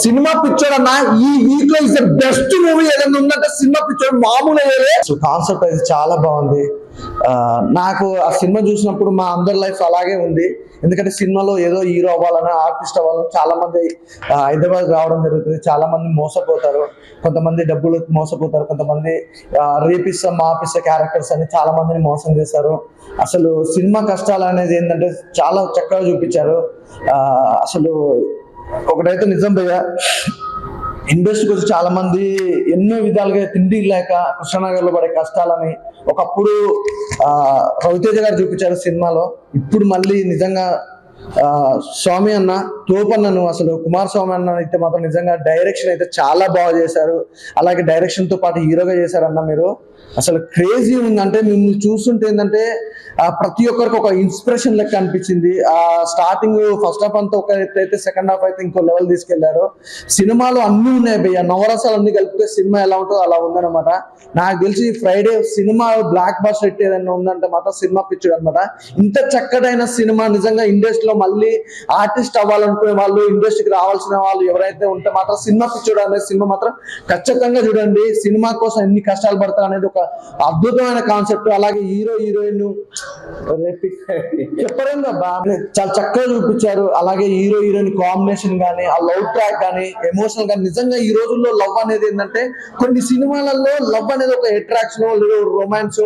Cinema picture అన్న ఈ week లో ఇస్ ద బెస్ట్ మూవీ ఏదైనా ఉందంటే సినిమా పిక్చర్ మామూలు కాన్సెప్ట్ అయితే చాలా బాగుంది. నాకు ఆ సినిమా చూసినప్పుడు మా అందరి లైఫ్ అలాగే ఉంది. ఎందుకంటే సినిమాలో ఏదో హీరో అవ్వాలని ఆర్టిస్ట్ అవ్వాలని చాలా మంది హైదరాబాద్ రావడం జరుగుతుంది. చాలా మంది మోసపోతారు, కొంతమంది డబ్బులు మోసపోతారు, కొంతమంది రేపిస్తా మాపిస్తా క్యారెక్టర్స్ అని చాలా మందిని మోసం చేశారు. అసలు సినిమా కష్టాలు అనేది ఏంటంటే చాలా చక్కగా చూపించారు. అసలు ఒకటైతే నిజం భయ్య, ఇండస్ట్రీకి వచ్చి చాలా మంది ఎన్నో విధాలుగా తిండి లేక కృష్ణనగర్ లో పడే కష్టాలని ఒకప్పుడు రవితేజ గారు చూపించారు సినిమాలో. ఇప్పుడు మళ్ళీ నిజంగా స్వామి అన్న తోపన్నను అసలు కుమారస్వామి అన్న అయితే మాత్రం నిజంగా డైరెక్షన్ అయితే చాలా బాగా చేశారు. అలాగే డైరెక్షన్ తో పాటు హీరోగా చేశారన్న మీరు. అసలు క్రేజీ ఉంది. అంటే మిమ్మల్ని చూస్తుంటే ఏంటంటే ప్రతి ఒక్కరికి ఒక ఇన్స్పిరేషన్ లెక్క అనిపించింది. ఆ స్టార్టింగ్ ఫస్ట్ హాఫ్ అంతా ఒక అయితే సెకండ్ హాఫ్ అయితే ఇంకో లెవెల్ తీసుకెళ్లారు. సినిమాలో అన్ని ఉన్నాయి భయ్య, నవరసాలు అన్ని కలిపితే సినిమా ఎలా ఉంటుందో అలా ఉందన్నమాట. నాకు తెలిసి Friday cinema block buster hit ఏదైనా ఉందంటే మాత్రం సినిమా పిక్చర్ అనమాట. ఇంత చక్కటైన సినిమా నిజంగా ఇండస్ట్రీలో మళ్ళీ ఆర్టిస్ట్ అవ్వాలనుకునే వాళ్ళు, ఇండస్ట్రీకి రావాల్సిన వాళ్ళు ఎవరైతే ఉంటే మాత్రం సినిమా పిక్చర్ అనేది సినిమా మాత్రం ఖచ్చితంగా చూడండి. సినిమా కోసం ఎన్ని కష్టాలు పడతారు అనేది ఒక అద్భుతమైన కాన్సెప్ట్. అలాగే హీరో హీరోయిన్ చెప్పలేదా చాలా చక్కగా చూపించారు. అలాగే హీరో హీరోయిన్ కాంబినేషన్ కానీ, ఆ లవ్ ట్రాక్ కానీ, ఎమోషనల్ కానీ, నిజంగా ఈ రోజుల్లో లవ్ అనేది ఏంటంటే కొన్ని సినిమాలలో లవ్ అనేది ఒక అట్రాక్షన్ లేదా రొమాన్స్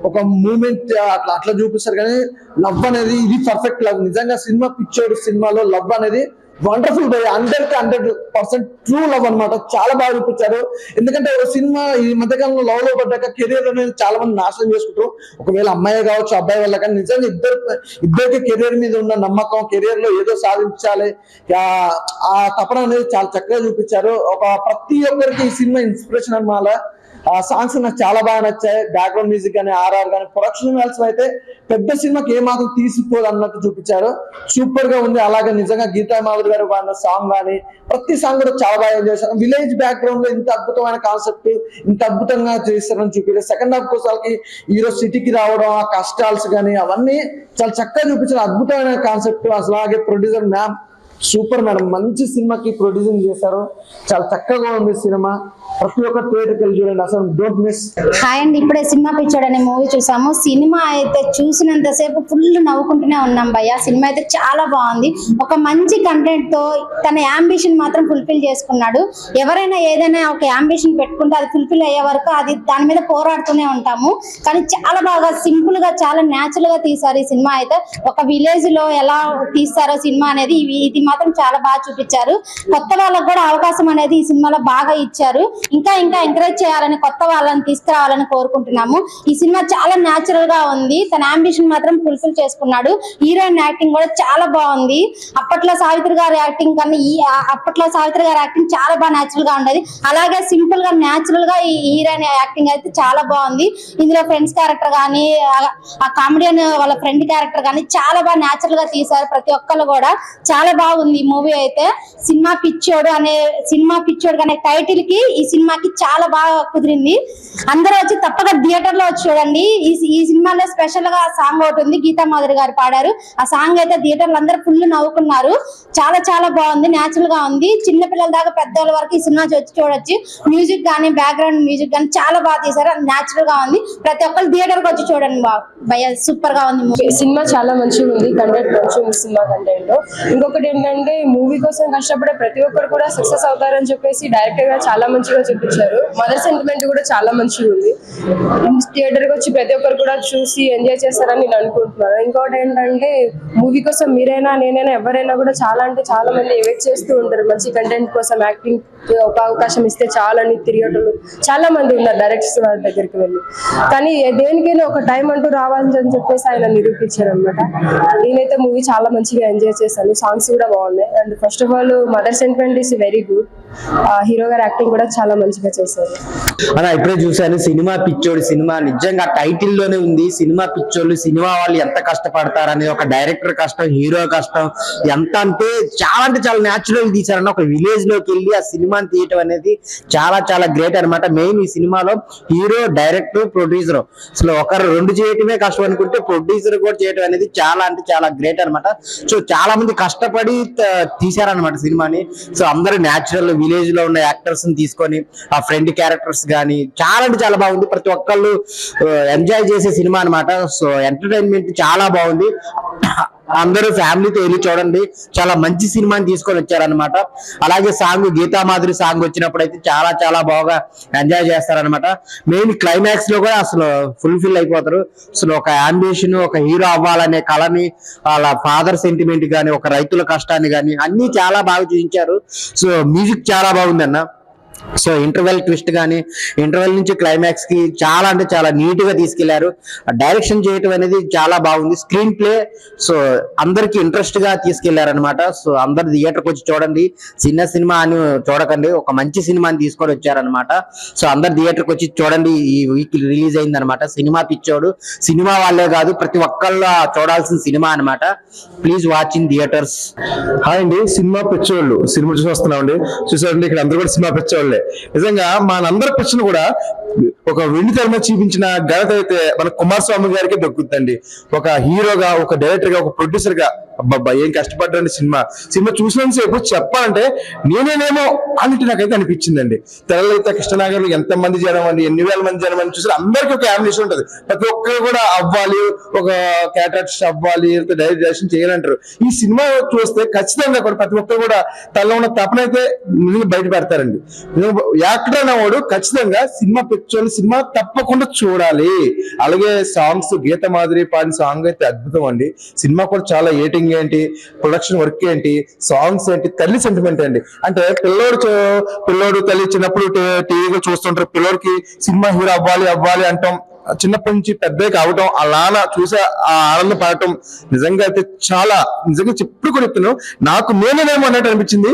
ఒక మూమెంట్ అట్లా చూపిస్తారు. కానీ లవ్ అనేది ఇది పర్ఫెక్ట్ లవ్. నిజంగా సినిమా పిక్చర్ సినిమాలో లవ్ అనేది వండర్ఫుల్ బై 100% ట్రూ లవ్ అనమాట. చాలా బాగా చూపించారు. ఎందుకంటే ఒక సినిమా ఈ మధ్యకాలంలో లవ్ లో పడ్డాక కెరీర్ అనేది చాలా మంది నాశనం చేసుకుంటారు. ఒకవేళ అమ్మాయి కావచ్చు అబ్బాయి వల్ల, కానీ నిజంగా ఇద్దరికి కెరీర్ మీద ఉన్న నమ్మకం, కెరీర్ లో ఏదో సాధించాలి ఆ తపన అనేది చాలా చక్కగా చూపించారు. ఒక ప్రతి ఒక్కరికి ఈ సినిమా ఇన్స్పిరేషన్ అనమాట. ఆ సాంగ్స్ నాకు చాలా బాగా నచ్చాయి. బ్యాక్గ్రౌండ్ మ్యూజిక్ కానీ, ఆర్ఆర్ కానీ, ప్రొడక్షన్ వాల్స్ అయితే పెద్ద సినిమాకి ఏమాత్రం తీసిపోదు అన్నట్టు చూపించారు. సూపర్ గా ఉంది. అలాగే నిజంగా గీతా మాధురి గారు వాడిన సాంగ్ కానీ ప్రతి సాంగ్ కూడా చాలా బాగా ఎంజాయ్ చేశారు. విలేజ్ బ్యాక్గ్రౌండ్ లో ఇంత అద్భుతమైన కాన్సెప్ట్ ఇంత అద్భుతంగా చేస్తారని చూపించారు. సెకండ్ హాఫ్ కోసాలకి హీరో సిటీకి రావడం, ఆ కష్టాల్స్ కానీ అవన్నీ చాలా చక్కగా చూపించారు. అద్భుతమైన కాన్సెప్ట్. అలాగే ప్రొడ్యూసర్ మ్యామ్ సూపర్ మేడం, మంచి సినిమాకి ప్రొడ్యూసింగ్ చేశారు. చాలా చక్కగా ఉంది సినిమా. ప్రతి ఒక్క థియేటర్కి వెళ్ళి చూడండి, అసలు డోంట్ మిస్. హాయ్ అండి, ఇప్పుడే సినిమా పిక్చర్ అనే మూవీ చూసాము. సినిమా అయితే చూసినంతసేపు ఫుల్ నవ్వుకుంటూనే ఉన్నాం భయ్య. సినిమా అయితే చాలా బాగుంది. ఒక మంచి కంటెంట్ తో తన యాంబిషన్ మాత్రం ఫుల్ఫిల్ చేసుకున్నాడు. ఎవరైనా ఏదైనా ఒక యాంబిషన్ పెట్టుకుంటే అది ఫుల్ఫిల్ అయ్యే వరకు అది దాని మీద పోరాడుతూనే ఉంటాము. కానీ చాలా బాగా సింపుల్ గా చాలా న్యాచురల్ గా తీశారు ఈ సినిమా అయితే. ఒక విలేజ్ లో ఎలా తీస్తారో సినిమా అనేది ఇది మాత్రం చాలా బాగా చూపించారు. కొత్త వాళ్ళకు కూడా అవకాశం అనేది ఈ సినిమాలో బాగా ఇచ్చారు. ఇంకా ఎంకరేజ్ చేయాలని, కొత్త వాళ్ళని తీసుకురావాలని కోరుకుంటున్నాము. ఈ సినిమా చాలా న్యాచురల్ గా ఉంది. తన అంబిషన్ మాత్రం ఫుల్ఫిల్ చేసుకున్నాడు. హీరోయిన్ యాక్టింగ్ కూడా చాలా బాగుంది. అప్పట్లో సావిత్రి గారి యాక్టింగ్ కన్నా అప్పట్లో సావిత్రి గారి యాక్టింగ్ చాలా బాగా న్యాచురల్ గా ఉండేది. అలాగే సింపుల్ గా న్యాచురల్ గా ఈ హీరోయిన్ యాక్టింగ్ అయితే చాలా బాగుంది. ఇందులో ఫ్రెండ్స్ క్యారెక్టర్ కానీ, ఆ కామెడియన్ వాళ్ళ ఫ్రెండ్ క్యారెక్టర్ కానీ చాలా బాగా న్యాచురల్ గా తీశారు. ప్రతి ఒక్కరు కూడా చాలా బాగుంది ఈ మూవీ అయితే. సినిమా పిచ్చోడు అనే టైటిల్ కి ఈ సినిమాకి చాలా బాగా కుదిరింది. అందరూ వచ్చి తప్పక థియేటర్ లో వచ్చి చూడండి. ఈ సినిమాలో స్పెషల్ గా సాంగ్ ఒకటి ఉంది, గీతా మాధురి గారు పాడారు. ఆ సాంగ్ అయితే థియేటర్ లో అందరూ ఫుల్ నవ్వుకున్నారు. చాలా చాలా బాగుంది, న్యాచురల్ గా ఉంది. చిన్న పిల్లల దాకా పెద్దవాళ్ళ వరకు ఈ సినిమా వచ్చి చూడొచ్చు. మ్యూజిక్ కానీ, బ్యాక్గ్రౌండ్ మ్యూజిక్ కానీ చాలా బాగా తీశారు. న్యాచురల్ గా ఉంది. ప్రతి ఒక్కరు థియేటర్ కి వచ్చి చూడండి. భయ్య సూపర్ గా ఉంది. సినిమా చాలా మంచిగా ఉంది. కంటెంట్ మంచిగా ఉంది సినిమా కంటెంట్. ఇంకొకటి ఏంటంటే మూవీ కోసం కష్టపడే ప్రతి ఒక్కరు కూడా సక్సెస్ అవుతారని చెప్పేసి డైరెక్టర్ గా చాలా మంచిగా చూపించారు. మదర్ సెంటిమెంట్ కూడా చాలా మంచిగా ఉంది. థియేటర్ కి వచ్చి ప్రతి ఒక్కరు కూడా చూసి ఎంజాయ్ చేస్తారని నేను అనుకుంటున్నాను. ఇంకోటి ఏంటంటే మూవీ కోసం మీరైనా నేనైనా ఎవరైనా కూడా చాలా అంటే చాలా మంది వెయిట్ చేస్తూ ఉంటారు. మంచి కంటెంట్ కోసం యాక్టింగ్ ఒక అవకాశం ఇస్తే చాలని థియేటర్లు చాలా మంది ఉన్నారు డైరెక్టర్స్ వారి దగ్గరికి వెళ్ళి. కానీ దేనికైనా ఒక టైం అంటూ రావాలని చెప్పేసి ఆయన నిరూపించారు అనమాట. నేనైతే మూవీ చాలా మంచిగా ఎంజాయ్ చేశాను. సాంగ్స్ కూడా బాగున్నాయి. And first of all mother sentiment is very good. Hero గారు యాక్టింగ్ కూడా చాలా మంచిగా చేశారు. అలా ఇప్పుడే చూసాను సినిమా పిచ్చోడు సినిమా. నిజంగా టైటిల్ లోనే ఉంది సినిమా పిచ్చోళ్ళు. సినిమా వాళ్ళు ఎంత కష్టపడతారు అనేది, ఒక డైరెక్టర్ కష్టం, హీరో కష్టం ఎంత అంటే చాలా న్యాచురల్ తీశారన్న. ఒక విలేజ్ లోకి వెళ్ళి ఆ సినిమాని తీయటం అనేది చాలా చాలా గ్రేట్ అనమాట. మెయిన్ ఈ సినిమాలో హీరో, డైరెక్టర్, ప్రొడ్యూసర్ అసలు ఒకరు రెండు చేయటమే కష్టం అనుకుంటే ప్రొడ్యూసర్ కూడా చేయటం అనేది చాలా అంటే చాలా గ్రేట్ అనమాట. సో చాలా మంది కష్టపడి తీశారనమాట సినిమాని. సో అందరూ న్యాచురల్ విలేజ్ లో ఉన్న యాక్టర్స్ ని తీసుకొని ఆ ఫ్రెండ్ క్యారెక్టర్స్ కానీ చాలా అంటే చాలా బాగుంది. ప్రతి ఒక్కళ్ళు ఎంజాయ్ చేసే సినిమా అనమాట. సో ఎంటర్టైన్మెంట్ చాలా బాగుంది. అందరూ ఫ్యామిలీతో వెళ్ళి చూడండి. చాలా మంచి సినిమాని తీసుకొని వచ్చారనమాట. అలాగే సాంగ్ గీతామాధురి సాంగ్ వచ్చినప్పుడు అయితే చాలా చాలా బాగా ఎంజాయ్ చేస్తారనమాట. మెయిన్ క్లైమాక్స్ లో కూడా అసలు ఫుల్ఫిల్ అయిపోతారు. అసలు ఒక అంబిషన్, ఒక హీరో అవ్వాలనే కళని, వాళ్ళ ఫాదర్ సెంటిమెంట్ గానీ, ఒక రైతుల కష్టాన్ని గానీ అన్ని చాలా బాగా చూపించారు. సో మ్యూజిక్ చాలా బాగుంది అన్న. సో ఇంటర్వెల్ ట్విస్ట్ కానీ ఇంటర్వెల్ నుంచి క్లైమాక్స్ కి చాలా అంటే చాలా నీట్ గా తీసుకెళ్లారు. డైరెక్షన్ చేయటం అనేది చాలా బాగుంది. స్క్రీన్ ప్లే సో అందరికి ఇంట్రెస్ట్ గా తీసుకెళ్లారనమాట. సో అందరు థియేటర్కి వచ్చి చూడండి. చిన్న సినిమా అని చూడకండి, ఒక మంచి సినిమాని తీసుకొని వచ్చారనమాట. సో అందరు థియేటర్కి వచ్చి చూడండి. ఈ వీక్ రిలీజ్ అయింది అనమాట సినిమా పిచ్చోడు. సినిమా వాళ్ళే కాదు, ప్రతి ఒక్కళ్ళు చూడాల్సిన సినిమా అనమాట. Please watch in theatres. Hi అండి, సినిమా పిచ్చోళ్ళు సినిమా చూసి వస్తున్నామండి. చూసారండి, ఇక్కడ అందరూ కూడా సినిమా పిచ్చోళ్ళే. నిజంగా మనందరి పిచ్చను కూడా ఒక వెండి తెర మీద చూపించిన ఘనత అయితే మన కుమారస్వామి గారికి దొక్కుతుందండి. ఒక హీరోగా, ఒక డైరెక్టర్ గా, ఒక ప్రొడ్యూసర్ గా అబ్బాబ్బా ఏం కష్టపడ్డాండి. సినిమా చూసినంతసేపు చెప్పాలంటే నేనేనేమో అన్నట్టు నాకైతే అనిపించిందండి. తెరలైతే కృష్ణనగర్లో ఎంత మంది జనం అండి, ఎన్ని వేల మంది జనం అని చూసారు. అందరికీ ఒక యామినేషన్ ఉంటుంది. ప్రతి ఒక్కరు కూడా అవ్వాలి, ఒక క్యారెక్టర్ అవ్వాలి, డైరెక్షన్ చేయాలంటారు. ఈ సినిమా చూస్తే ఖచ్చితంగా కూడా ప్రతి ఒక్కరు కూడా తనలో ఉన్న తపన అయితే బయట పెడతారండి. యాక్టర్ అనేవాడు ఖచ్చితంగా సినిమా పిక్చర్ సినిమా తప్పకుండా చూడాలి. అలాగే సాంగ్స్, గీతామాధురి పాడిన సాంగ్ అయితే అద్భుతం అండి. సినిమా కూడా చాలా ఏటింగ్ ఏంటి, ప్రొడక్షన్ వర్క్ ఏంటి, సాంగ్స్ ఏంటి, తల్లి సెంటిమెంట్ అండి. అంటే పిల్లోడు తల్లి చిన్నప్పుడు టీవీలో చూస్తుంటారు. పిల్లోడికి సినిమా హీరో అవ్వాలి అంటాం. చిన్నప్పటి నుంచి పెద్దగా అవటం, అలానా చూసే ఆ ఆనందం పడటం నిజంగా అయితే చాలా నిజంగా చెప్పుడు కూడా చెప్తున్నాను. నాకు నేనేమో అన్నట్టు అనిపించింది.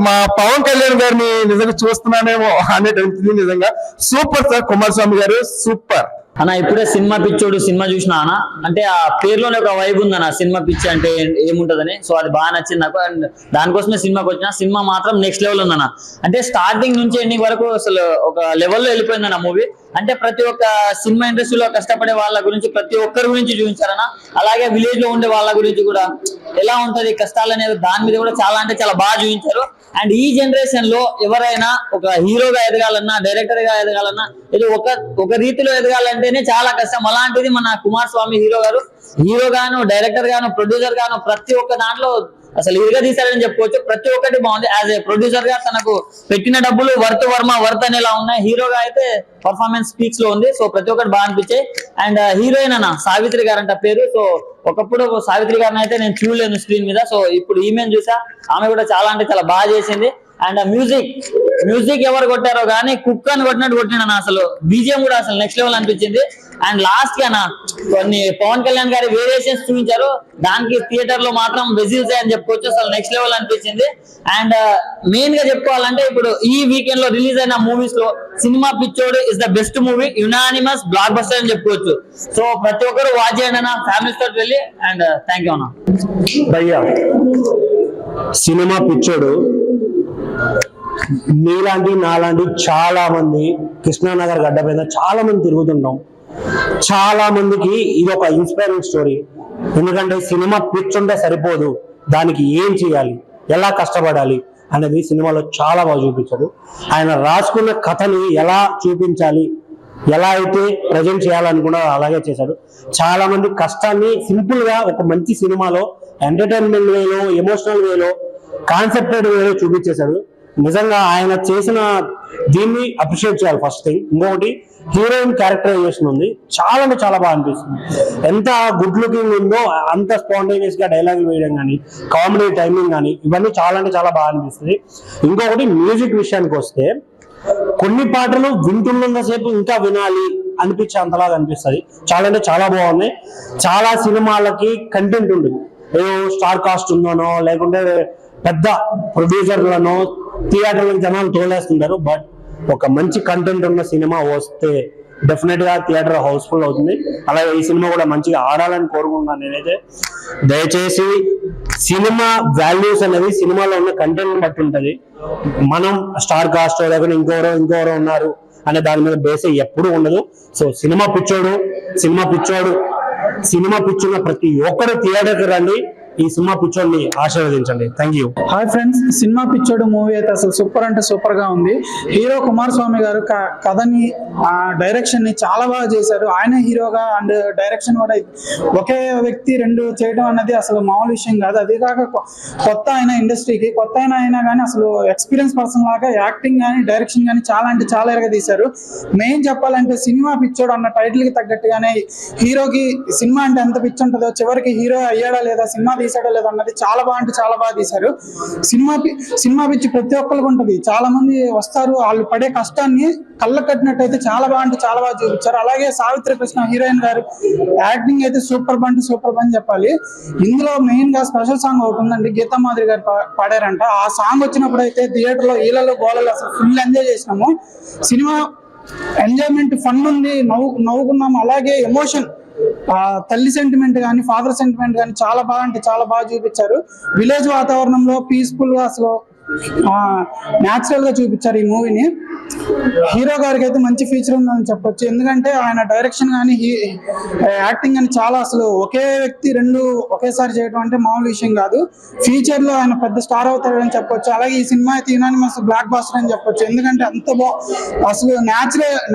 మా పవన్ కళ్యాణ్ గారిని నిజంగా చూస్తున్నానేమో అన్నట్టు అనిపించింది. నిజంగా సూపర్ సార్ కుమారస్వామి గారు, సూపర్ అన్న. ఇప్పుడే సినిమా పిచ్చోడు సినిమా చూసినా అన్న. అంటే ఆ పేరులోనే ఒక వైబ్ ఉంది అన్న, సినిమా పిచ్చి అంటే ఏముంటదని. సో అది బాగా నచ్చింది నాకు. అండ్ దానికోసమే సినిమాకి వచ్చిన. సినిమా మాత్రం నెక్స్ట్ లెవెల్ ఉందన్న. అంటే స్టార్టింగ్ నుంచి ఎండింగ్ వరకు అసలు ఒక లెవెల్లో వెళ్ళిపోయిందన్న మూవీ. అంటే ప్రతి ఒక్క సినిమా ఇండస్ట్రీలో కష్టపడే వాళ్ళ గురించి, ప్రతి ఒక్కరి గురించి చూపించారన్న. అలాగే విలేజ్ లో ఉండే వాళ్ళ గురించి కూడా ఎలా ఉంటది కష్టాలు అనేది, దాని మీద కూడా చాలా అంటే చాలా బాగా చూపించారు. అండ్ ఈ జనరేషన్ లో ఎవరైనా ఒక హీరోగా ఎదగాలన్నా, డైరెక్టర్ గా ఎదగాలన్నా, ఇది ఒక రీతిలో ఎదగాలంటేనే చాలా కష్టం. అలాంటిది మన కుమారస్వామి హీరో గాను, డైరెక్టర్ గాను, ప్రొడ్యూసర్ గాను ప్రతి ఒక్క దాంట్లో అసలు ఇరుగా తీశారని చెప్పుకోవచ్చు. ప్రతి ఒక్కటి బాగుంది. యాజ్ ఏ ప్రొడ్యూసర్ గా తనకు పెట్టిన డబ్బులు వర్త్ అనేలా ఉన్నాయి. హీరోగా అయితే పర్ఫార్మెన్స్ స్పీక్స్ లో ఉంది. సో ప్రతి ఒక్కటి బాగా అనిపించాయి. అండ్ హీరోయిన్ అన్న సావిత్రి గారు అంట పేరు. సో ఒకప్పుడు సావిత్రి గారిని అయితే నేను చూడలేను స్క్రీన్ మీద. సో ఇప్పుడు ఈమెను చూసా, ఆమె కూడా చాలా అంటే చాలా బాగా చేసింది. అండ్ మ్యూజిక్ ఎవరు కొట్టారో కానీ కుక్ అని కొట్టినట్టు కొట్టిన అసలు. బీజిఎం కూడా అసలు నెక్స్ట్ లెవెల్ అనిపించింది. అండ్ లాస్ట్ గా కొన్ని పవన్ కళ్యాణ్ గారి వేరియేషన్స్ చూపించారు. దానికి థియేటర్ లో మాత్రం వెజిల్స్ అని చెప్పుకోవచ్చు. అసలు నెక్స్ట్ లెవెల్ అనిపించింది. అండ్ మెయిన్ గా చెప్పుకోవాలంటే ఇప్పుడు ఈ వీకెండ్ లో రిలీజ్ అయిన మూవీస్ లో సినిమా పిచ్చోడు is the best movie, unanimous block buster అని చెప్పుకోవచ్చు. సో ప్రతి ఒక్కరు వాచ్ చేయండి అన్న, ఫ్యామిలీస్ తోటి వెళ్ళి. అండ్ థ్యాంక్ యూ అన్న. భయ్యా, సినిమా పిచ్చోడు నీలాంటి నాలాంటి చాలా మంది కృష్ణానగర్ గడ్డ మీద చాలా మంది తిరుగుతుంటాం. చాలా మందికి ఇది ఒక ఇన్స్పైరింగ్ స్టోరీ. ఎందుకంటే సినిమా పిచ్చుంటే సరిపోదు, దానికి ఏం చేయాలి, ఎలా కష్టపడాలి అనేది సినిమాలో చాలా బాగా చూపించాడు. ఆయన రాసుకున్న కథని ఎలా చూపించాలి, ఎలా అయితే ప్రజెంట్ చేయాలనుకున్నా అలాగే చేశాడు. చాలా మంది కష్టాన్ని సింపుల్ గా ఒక మంచి సినిమాలో ఎంటర్టైన్మెంట్ వేలో, ఎమోషనల్ వేలో, కాన్సెప్టెడ్ వేలో చూపించేశాడు. నిజంగా ఆయన చేసిన దీన్ని అప్రిషియేట్ చేయాలి ఫస్ట్ థింగ్. ఇంకొకటి హీరోయిన్ క్యారెక్టరైజేషన్ ఉంది, చాలా అంటే చాలా బాగా అనిపిస్తుంది. ఎంత గుడ్ లుకింగ్ ఉందో అంత స్పాంటేనియస్ గా డైలాగులు వేయడం కానీ, కామెడీ టైమింగ్ కానీ, ఇవన్నీ చాలా అంటే చాలా బాగా అనిపిస్తుంది. ఇంకొకటి మ్యూజిక్ విషయానికి వస్తే కొన్ని పాటలు వింటున్నంతసేపు ఇంకా వినాలి అనిపించే అంతలాగా అనిపిస్తుంది. చాలా అంటే చాలా బాగున్నాయి. చాలా సినిమాలకి కంటెంట్ ఉంటుంది, ఏదో స్టార్ కాస్ట్ ఉందనో లేకుంటే పెద్ద ప్రొడ్యూసర్లను థియేటర్లకు జనాలు తోలేస్తుంటారు. బట్ ఒక మంచి కంటెంట్ ఉన్న సినిమా వస్తే డెఫినెట్ గా థియేటర్ హౌస్ఫుల్ అవుతుంది. అలాగే ఈ సినిమా కూడా మంచిగా ఆడాలని కోరుకుంటున్నాను నేనైతే. దయచేసి సినిమా వాల్యూస్ అనేది సినిమాలో ఉన్న కంటెంట్ బట్టి ఉంటది. మనం స్టార్ కాస్ట్ లేకపోతే ఇంకెవరో ఉన్నారు అనే దాని మీద బేస్ ఎప్పుడు ఉండదు. సో సినిమా పిచ్చోడు సినిమా పిచ్చున్న ప్రతి ఒక్కరు థియేటర్కి రండి, ఈ సినిమా పిక్చర్ని ఆశీర్వదించండి. Thank you. Hi friends, cinema పిచ్చోడు మూవీ అయితే అసలు సూపర్ అంటే సూపర్ గా ఉంది. హీరో కుమారస్వామి గారు కథని డైరెక్షన్ ని చాలా బాగా చేశారు. ఆయన హీరోగా అండ్ డైరెక్షన్ కూడా ఒకే వ్యక్తి రెండు చేయడం అన్నది అసలు మామూలు విషయం కాదు. అదే కాక కొత్త అయిన ఇండస్ట్రీకి కొత్త అయినా కానీ అసలు ఎక్స్పీరియన్స్ పర్సన్ లాగా యాక్టింగ్ కానీ డైరెక్షన్ కానీ చాలా అంటే చాలా ఎరగా తీశారు. మెయిన్ చెప్పాలంటే సినిమా పిచ్చోడు అన్న టైటిల్ కి తగ్గట్టుగానే హీరోకి సినిమా అంటే ఎంత పిచ్చి ఉంటుందో, చివరికి హీరో అయ్యాడా లేదా, సినిమా తీసాడో లేదా అన్నది చాలా బాగా అంటే చాలా బాగా తీశారు. సినిమా పిచ్చి ప్రతి ఒక్కరికి ఉంటుంది. చాలా మంది వస్తారు, వాళ్ళు పడే కష్టాన్ని కళ్ళ కట్టినట్టయితే చాలా బాగా అంటే చాలా బాగా చూపించారు. అలాగే సావిత్రి కృష్ణ హీరోయిన్ గారు యాక్టింగ్ అయితే సూపర్ అంటే సూపర్ అని చెప్పాలి. ఇందులో మెయిన్ గా స్పెషల్ సాంగ్ ఒకటి ఉందండి, గీతా మాధురి గారు పాడారంట. ఆ సాంగ్ వచ్చినప్పుడు అయితే థియేటర్ లో ఈలలో గోళలు అసలు ఫుల్ ఎంజాయ్ చేసినాము. సినిమా ఎంజాయ్మెంట్ ఫన్ ఉంది, నవ్వుకున్నాము. అలాగే ఎమోషన్, తల్లి సెంటిమెంట్ కానీ ఫాదర్ సెంటిమెంట్ కానీ చాలా బాగా అంటే చాలా బాగా చూపించారు. విలేజ్ వాతావరణంలో పీస్ఫుల్ గా అసలు న్యాచురల్ గా చూపించారు ఈ మూవీని. హీరో గారికి అయితే మంచి ఫీచర్ ఉందని చెప్పొచ్చు. ఎందుకంటే ఆయన డైరెక్షన్ కానీ యాక్టింగ్ కానీ చాలా అసలు ఒకే వ్యక్తి రెండు ఒకేసారి చేయడం అంటే మామూలు విషయం కాదు. ఫ్యూచర్ లో ఆయన పెద్ద స్టార్ అవుతాడని చెప్పొచ్చు. అలాగే ఈ సినిమా అయితే యునానిమస్ బ్లాక్ బాస్టర్ అని చెప్పొచ్చు. ఎందుకంటే అంత అసలు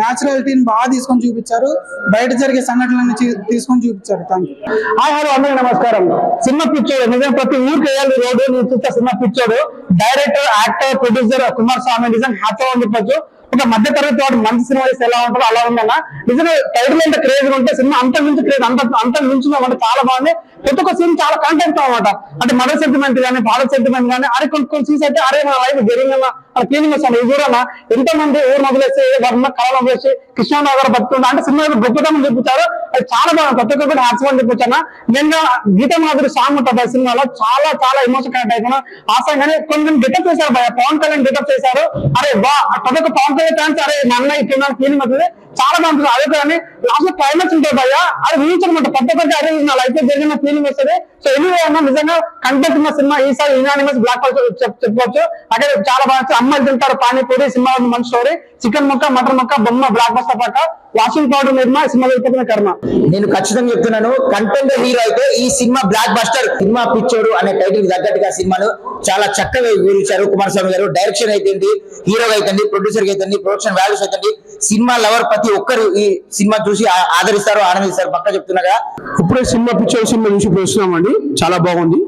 న్యాచురాలిటీని బాగా తీసుకొని చూపించారు. బయట జరిగే సంఘటనలను తీసుకొని చూపించారు. Thank you. హాయ్ హలో అందరికీ నమస్కారం. సినిమా పిచ్చోడు నిజం ప్రతి ఊరికి వేయాలి రోడ్డు నేను చూస్తే సినిమా పిచ్చోడు. డైరెక్టర్, యాక్టర్, ప్రొడ్యూసర్ కుమారస్వామి నిజం హ్యాపీగా ఉండిపోవచ్చు. ఒక మధ్య తరగతి వాడు మంచి సినిమా చేస్తే ఎలా ఉంటుందో అలా ఉందన్న. నిజంగా టైటిల్ అంటే క్రేజ్ ఉంటే సినిమా అంత మించి క్రేజ్ అంత మించిందంటే చాలా బాగుంది. ప్రతి ఒక్క సీన్ చాలా కాంటెంట్ అనమాట. అంటే మదర్ సెంటిమెంట్ కానీ ఫాదర్ సెంటిమెంట్ కానీ అరే కొన్ని సీన్స్ అయితే అరే మన లైఫ్ జరిగిందన్న అలా ఫీలింగ్ వస్తాను. ఈ ఊరన్నా ఎంతో మంది ఊరు వదిలేసి వాళ్ళ కళ వదిలేసి కృష్ణానగర్ బతుకుంటా అంటే సినిమా గొప్పతనం చూపించారు. అది చాలా బాగుంది. ప్రతి ఒక్కరు హ్యాపీ చూపించాను. నేను గీతా మాధురి సాంగ్ ఉంటుంది ఆ సినిమాలో చాలా చాలా ఎమోషన్ కనెక్ట్ అయిపోయినా. ఆ సాంగ్ కానీ కొంచెం గెటప్ చేశారు భయ, పవన్ కళ్యాణ్ గెటప్ చేశారు. అరే బా ప్రతి ఒక్క పవన్ కళ్యాణ్ ఛాన్స్ అరే మా అన్న ఇట్లా ఫీలింగ్ అవుతుంది. చాలా బాగుంటుంది. అదే కానీ లాస్ట్ లో క్లైమాక్స్ ఉంటుంది భయ, అది ఊహించనమాట. ప్రతి ఒక్కరికి అరే నా లైఫ్ లో జరిగిన ఫీలింగ్ వస్తుంది. సో ఎనివే అన్న నిజంగా కంటెంట్ ఉన్న సినిమా ఈసారి యునానిమస్ బ్లాక్ చెప్పుకోవచ్చు. అదే చాలా బాగా అమ్మాయిలు తింటారు పానీపూరి సినిమా మంచి స్టోరీ. చికెన్ ముక్క మటన్ ముక్క బొమ్మ బ్లాక్ బస్టర్ పక్క వాషింగ్ పౌడర్ నిర్మా సినిమా వెళ్ళిపోతున్న కర్మ. నేను ఖచ్చితంగా చెప్తున్నాను, కంటెంట్ హీరో అయితే ఈ సినిమా బ్లాక్ బస్టర్. సినిమా పిచ్చోడు అనే టైటిల్ తగ్గట్టుగా సినిమాను చాలా చక్కగా వివరించారు కుమారస్వామి గారు. డైరెక్షన్ అయితే, హీరోగా అయితే, ప్రొడ్యూసర్ అయితే, ప్రొడక్షన్ వాల్యూస్ అయితే, సినిమా లవర్ ప్రతి ఒక్కరు ఈ సినిమా చూసి ఆదరిస్తారు, ఆనందిస్తారు. పక్క చెప్తున్నాగా ఇప్పుడే సినిమా పిక్చర్ సినిమా చూసి వస్తున్నామండి. చాలా బాగుంది.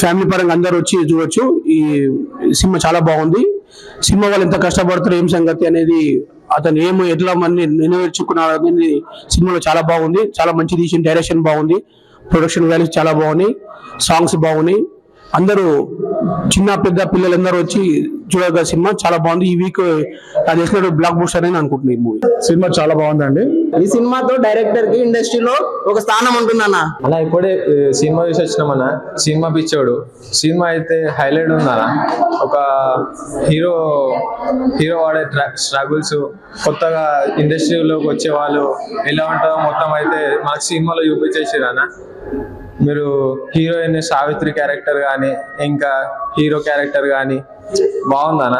ఫ్యామిలీ పరంగా అందరూ వచ్చి చూడొచ్చు. ఈ సినిమా చాలా బాగుంది. సినిమా వాళ్ళు ఎంత కష్టపడతారు ఏం సంగతి అనేది, అతను ఏమో ఎట్లా మంది నెరవేర్చుకున్నాడు అనేది సినిమాలో చాలా బాగుంది. చాలా మంచి తీసిన డైరెక్షన్ బాగుంది, ప్రొడక్షన్ వాల్యూస్ చాలా బాగున్నాయి, సాంగ్స్ బాగున్నాయి. అందరూ చిన్న పెద్ద పిల్లలందరూ వచ్చి చూడగల సినిమా చాలా బాగుంది. ఈ వీక్ అది వేసినట్టు బ్లాక్ బస్టర్ అని అనుకుంటున్నాను. ఈ మూవీ సినిమా చాలా బాగుందండి. ఈ సినిమాతో డైరెక్టర్ కి ఇండస్ట్రీలో ఒక స్థానం ఉంటుందన్న. అలా ఇప్పుడే సినిమా చూసి వచ్చినామన్న. సినిమా పిచ్చోడు సినిమా అయితే హైలైట్ ఉందన్న. ఒక హీరో వాడే స్ట్రగుల్స్, కొత్తగా ఇండస్ట్రీలోకి వచ్చే వాళ్ళు ఎలా ఉంటారో మొత్తం అయితే మాకు సినిమాలో చూపించేసారన్న. మీరు హీరోయిన్ సావిత్రి క్యారెక్టర్ కానీ ఇంకా హీరో క్యారెక్టర్ కానీ బాగుందన్న.